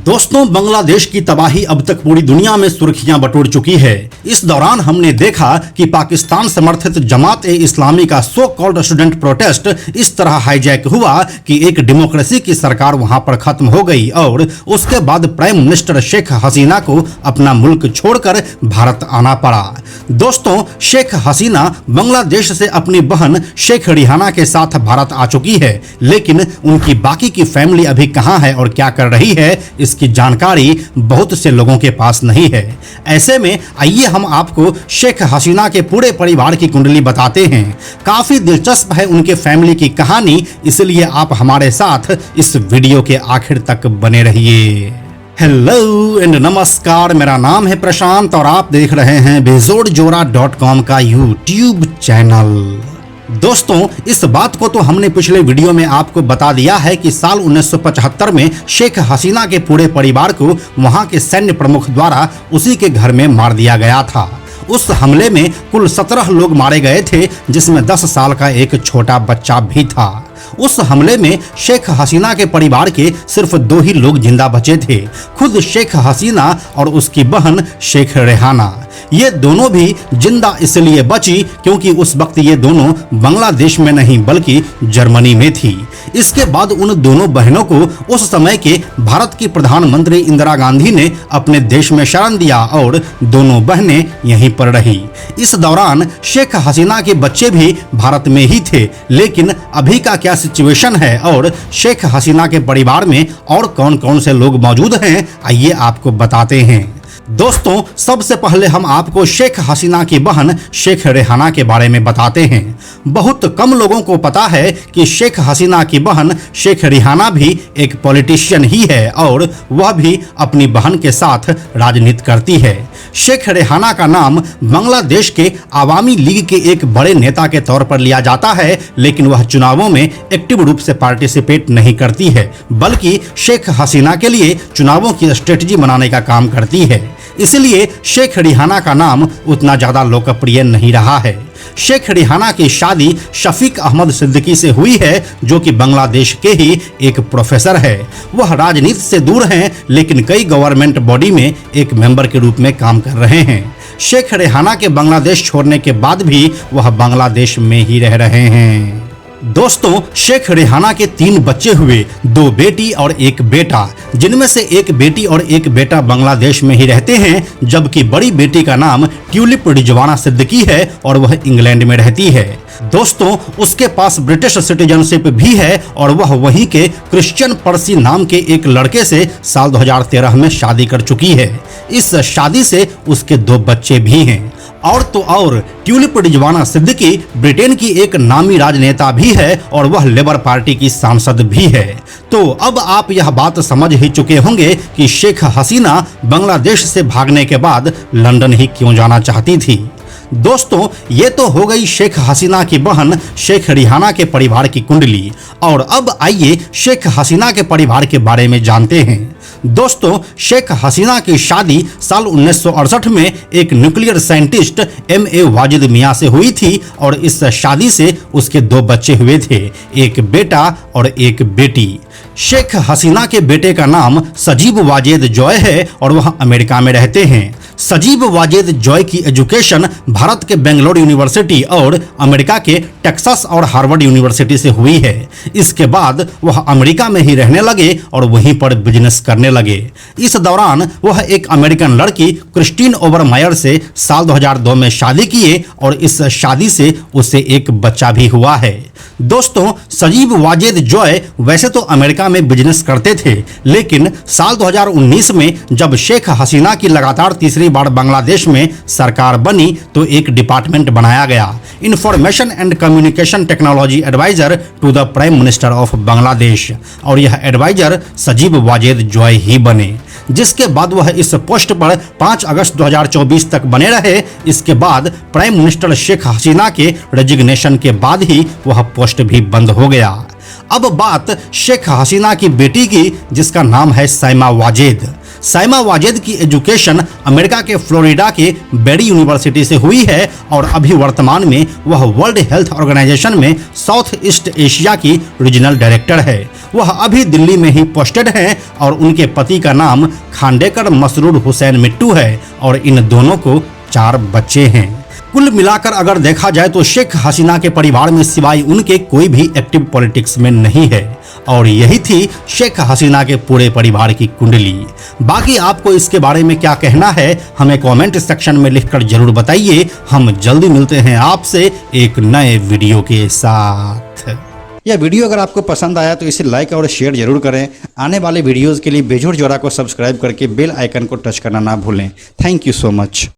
दोस्तों, बांग्लादेश की तबाही अब तक पूरी दुनिया में सुर्खियां बटोर चुकी है। इस दौरान हमने देखा कि पाकिस्तान समर्थित जमात ए इस्लामी का सो कॉल्ड स्टूडेंट प्रोटेस्ट इस तरह हाईजैक हुआ कि एक डेमोक्रेसी की सरकार वहां पर खत्म हो गई और उसके बाद प्राइम मिनिस्टर शेख हसीना को अपना मुल्क छोड़कर भारत आना पड़ा। दोस्तों, शेख हसीना बांग्लादेश से अपनी बहन शेख रिहाना के साथ भारत आ चुकी है, लेकिन उनकी बाकी की फैमिली अभी कहां है और क्या कर रही है, इसकी जानकारी बहुत से लोगों के पास नहीं है। ऐसे में आइए हम आपको शेख हसीना के पूरे परिवार की कुंडली बताते हैं। काफी दिलचस्प है उनके फैमिली की कहानी, इसलिए आप हमारे साथ इस वीडियो के आखिर तक बने रहिए। हेलो एंड नमस्कार, मेरा नाम है प्रशांत और आप देख रहे हैं बेजोड़जोड़ा.com का यूट्यूब चैनल। दोस्तों, इस बात को तो हमने पिछले वीडियो में आपको बता दिया है कि साल 1975 में शेख हसीना के पूरे परिवार को वहां के सैन्य प्रमुख द्वारा उसी के घर में मार दिया गया था। उस हमले में कुल 17 लोग मारे गए थे, जिसमें 10 साल का एक छोटा बच्चा भी था। उस हमले में शेख हसीना के परिवार के सिर्फ 2 ही लोग जिंदा बचे थे, खुद शेख हसीना और उसकी बहन शेख रेहाना। ये दोनों भी जिंदा इसलिए बची क्योंकि उस वक्त ये दोनों बांग्लादेश में नहीं बल्कि जर्मनी में थी। इसके बाद उन दोनों बहनों को उस समय के भारत की प्रधानमंत्री इंदिरा गांधी ने अपने देश में शरण दिया और दोनों बहनें यहीं पर रही। इस दौरान शेख हसीना के बच्चे भी भारत में ही थे, लेकिन अभी का क्या सिचुएशन है और शेख हसीना के परिवार में और कौन कौन से लोग मौजूद हैं, आइए आपको बताते हैं। दोस्तों, सबसे पहले हम आपको शेख हसीना की बहन शेख रेहाना के बारे में बताते हैं। बहुत कम लोगों को पता है कि शेख हसीना की बहन शेख रिहाना भी एक पॉलिटिशियन ही है और वह भी अपनी बहन के साथ राजनीति करती है। शेख रेहाना का नाम बांग्लादेश के आवामी लीग के एक बड़े नेता के तौर पर लिया जाता है, लेकिन वह चुनावों में एक्टिव रूप से पार्टिसिपेट नहीं करती है, बल्कि शेख हसीना के लिए चुनावों की स्ट्रेटजी बनाने का काम करती है। इसलिए शेख रिहाना का नाम उतना ज्यादा लोकप्रिय नहीं रहा है। शेख रिहाना की शादी शफीक अहमद सिद्दीकी से हुई है, जो कि बांग्लादेश के ही एक प्रोफेसर है। वह राजनीति से दूर हैं, लेकिन कई गवर्नमेंट बॉडी में एक मेंबर के रूप में काम कर रहे हैं। शेख रिहाना के बांग्लादेश छोड़ने के बाद भी वह बांग्लादेश में ही रह रहे हैं। दोस्तों, शेख रेहाना के 3 बच्चे हुए, 2 बेटी और 1 बेटा, जिनमें से 1 बेटी और 1 बेटा बांग्लादेश में ही रहते हैं, जबकि बड़ी बेटी का नाम ट्यूलिप रिजवाना सिद्दीकी है और वह इंग्लैंड में रहती है। दोस्तों, उसके पास ब्रिटिश सिटीजनशिप भी है और वह वहीं के क्रिश्चियन पर्सी नाम के एक लड़के से साल 2013 में शादी कर चुकी है। इस शादी से उसके 2 बच्चे भी हैं। और तो और ट्यूलिप रिजवाना सिद्दीकी ब्रिटेन की एक नामी राजनेता भी है और वह लेबर पार्टी की सांसद भी है। तो अब आप यह बात समझ ही चुके होंगे कि शेख हसीना बांग्लादेश से भागने के बाद लंदन ही क्यों जाना चाहती थी। दोस्तों, ये तो हो गई शेख हसीना की बहन शेख रिहाना के परिवार की कुंडली, और अब आइए शेख हसीना के परिवार के बारे में जानते हैं। दोस्तों, शेख हसीना की शादी साल 1968 में एक न्यूक्लियर साइंटिस्ट M.A. वाजिद मियां से हुई थी और इस शादी से उसके 2 बच्चे हुए थे, एक बेटा और 1 बेटी। शेख हसीना के बेटे का नाम सजीब वाजेद जॉय है और वह अमेरिका में रहते हैं। सजीब वाजेद जॉय की एजुकेशन भारत के बेंगलोर यूनिवर्सिटी और अमेरिका के टेक्सास और हार्वर्ड यूनिवर्सिटी से हुई है। इसके बाद वह अमेरिका में ही रहने लगे और वहीं पर बिजनेस करने लगे। इस दौरान वह एक अमेरिकन लड़की क्रिस्टीन ओवरमायर से साल 2002 में शादी किए और इस शादी से उसे एक बच्चा भी हुआ है। दोस्तों, सजीब वाजेद जॉय वैसे तो अमेरिका में बिजनेस करते थे, लेकिन साल 2019 में जब शेख हसीना की लगातार तीसरी बार बांग्लादेश में सरकार बनी तो एक डिपार्टमेंट बनाया गया, information and communication technology adviser to the prime minister of Bangladesh, और यह एडवाइजर सजीब वाजेद जॉय ही बने, जिसके बाद वह इस पोस्ट पर 5 अगस्त 2024 तक बने रहे। इसके बाद प्राइम मिनिस्टर शेख हसीना के रेजिग्नेशन के बाद ही वह पोस्ट भी बंद हो गया। अब बात शेख हसीना की बेटी की, जिसका नाम है साइमा वाजेद। साइमा वाजेद की एजुकेशन अमेरिका के फ्लोरिडा के बेरी यूनिवर्सिटी से हुई है और अभी वर्तमान में वह वर्ल्ड हेल्थ ऑर्गेनाइजेशन में साउथ ईस्ट एशिया की रीजनल डायरेक्टर है। वह अभी दिल्ली में ही पोस्टेड हैं और उनके पति का नाम खांडेकर मसरूर हुसैन मिट्टू है और इन दोनों को 4 बच्चे हैं। कुल मिलाकर अगर देखा जाए तो शेख हसीना के परिवार में सिवाय उनके कोई भी एक्टिव पॉलिटिक्स में नहीं है और यही थी शेख हसीना के पूरे परिवार की कुंडली। बाकी आपको इसके बारे में क्या कहना है हमें कमेंट सेक्शन में लिखकर जरूर बताइए। हम जल्दी मिलते हैं आपसे एक नए वीडियो के साथ। यह वीडियो अगर आपको पसंद आया तो इसे लाइक और शेयर जरूर करें। आने वाले वीडियोस के लिए बेजोड़ जोड़ा को सब्सक्राइब करके बेल आइकन को टच करना ना भूलें। Thank you so much.